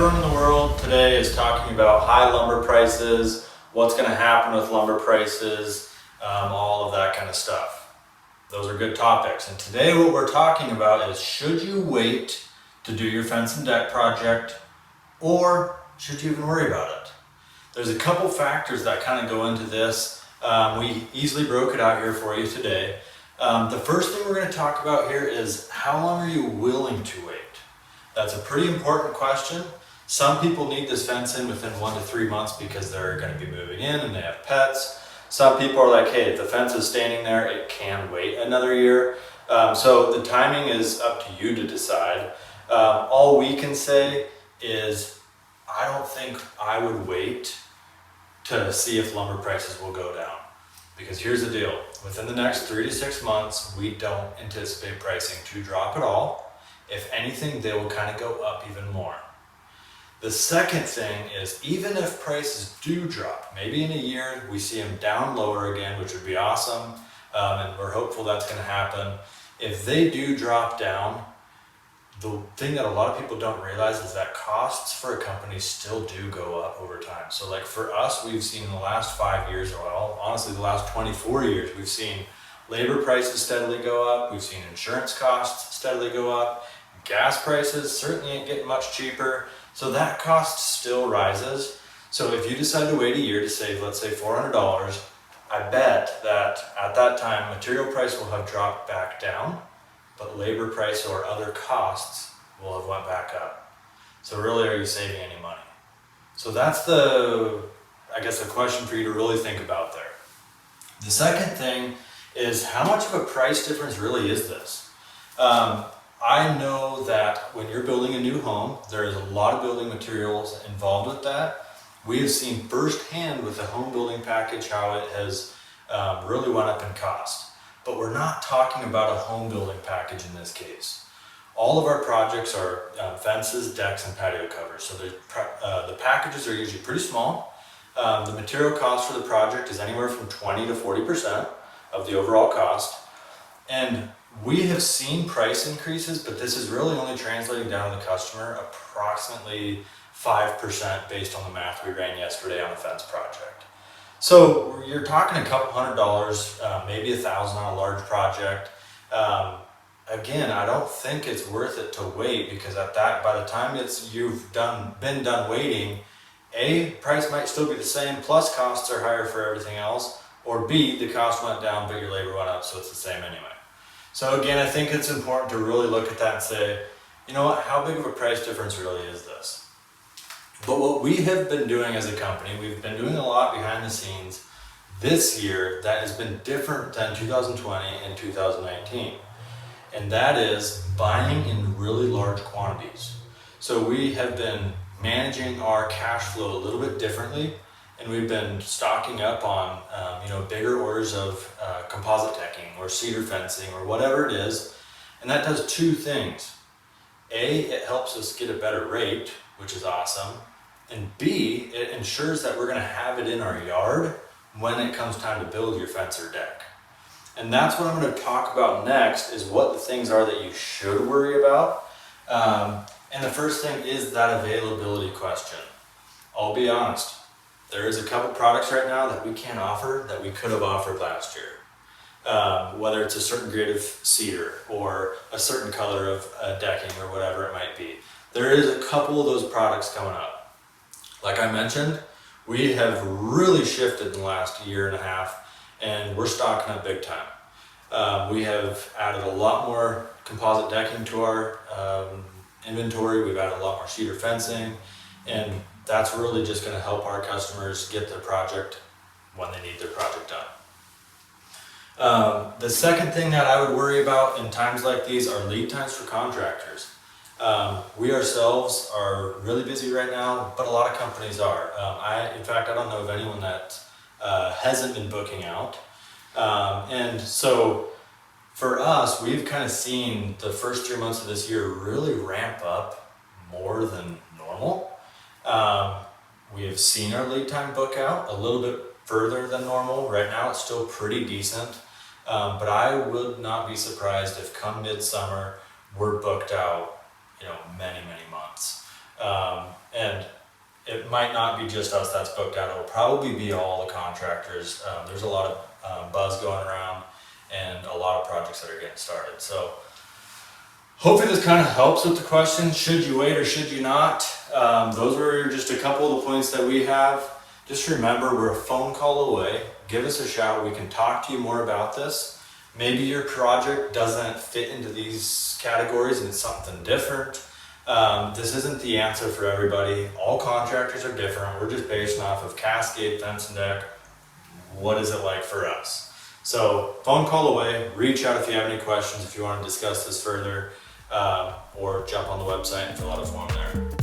Everyone in the world today is talking about high lumber prices, what's going to happen with lumber prices, all of that kind of stuff. Those are good topics. And today what we're talking about is, should you wait to do your fence and deck project, or should you even worry about it? There's a couple factors that kind of go into this. We easily broke it out here for you today. The first thing we're going to talk about here is, how long are you willing to wait? That's a pretty important question. Some people need this fence in within 1 to 3 months because they're going to be moving in and they have pets. Some people are like, hey, if the fence is standing there, it can wait another year. So the timing is up to you to decide. All we can say is, I don't think I would wait to see if lumber prices will go down. Because here's the deal, within the next 3 to 6 months, we don't anticipate pricing to drop at all. If anything, they will kind of go up even more. The second thing is, even if prices do drop, maybe in a year we see them down lower again, which would be awesome, and we're hopeful that's going to happen. If they do drop down, the thing that a lot of people don't realize is that costs for a company still do go up over time. So like for us, we've seen in the last 5 years, or well, honestly the last 24 years, we've seen labor prices steadily go up, we've seen insurance costs steadily go up, gas prices certainly ain't getting much cheaper, so that cost still rises. So if you decide to wait a year to save, let's say $400, I bet that at that time material price will have dropped back down, but labor price or other costs will have went back up. So really, are you saving any money? So that's the question for you to really think about there. The second thing is, how much of a price difference really is this? I know that when you're building a new home, there is a lot of building materials involved with that. We have seen firsthand with the home building package how it has really went up in cost. But we're not talking about a home building package in this case. All of our projects are fences, decks, and patio covers. So the packages are usually pretty small. The material cost for the project is anywhere from 20 to 40% of the overall cost. And we have seen price increases, but this is really only translating down to the customer approximately 5% based on the math we ran yesterday on a fence project. So you're talking a couple $100, maybe $1,000 on a large project. Again, I don't think it's worth it to wait, because by the time you've been done waiting, A, price might still be the same, plus costs are higher for everything else, or B, the cost went down but your labor went up, so it's the same anyway. So again, I think it's important to really look at that and say, you know what, how big of a price difference really is this? But what we have been doing as a company, we've been doing a lot behind the scenes this year that has been different than 2020 and 2019. And that is buying in really large quantities. So we have been managing our cash flow a little bit differently, and we've been stocking up on bigger orders of composite decking or cedar fencing or whatever it is. And that does two things. A, it helps us get a better rate, which is awesome. And B, it ensures that we're going to have it in our yard when it comes time to build your fence or deck. And that's what I'm going to talk about next, is what the things are that you should worry about. And the first thing is that availability question. I'll be honest, there is a couple products right now that we can't offer that we could have offered last year. Whether it's a certain grade of cedar or a certain color of decking or whatever it might be. There is a couple of those products coming up. Like I mentioned, we have really shifted in the last year and a half, and we're stocking up big time. We have added a lot more composite decking to our inventory. We've added a lot more cedar fencing, and that's really just going to help our customers get their project when they need their project done. The second thing that I would worry about in times like these are lead times for contractors. We ourselves are really busy right now, but a lot of companies are. In fact, I don't know of anyone that hasn't been booking out. And so for us, we've kind of seen the first 3 months of this year really ramp up more than normal. We have seen our lead time book out a little bit further than normal. Right now it's still pretty decent, but I would not be surprised if come midsummer we're booked out, many months. And it might not be just us that's booked out. It'll probably be all the contractors. There's a lot of buzz going around and a lot of projects that are getting started. So hopefully this kind of helps with the question, should you wait or should you not? Those were just a couple of the points that we have. Just remember, we're a phone call away. Give us a shout. We can talk to you more about this. Maybe your project doesn't fit into these categories and it's something different. This isn't the answer for everybody. All contractors are different. We're just based off of Cascade, fence and deck. What is it like for us? So phone call away, reach out if you have any questions, if you want to discuss this further, or jump on the website and fill out a form there.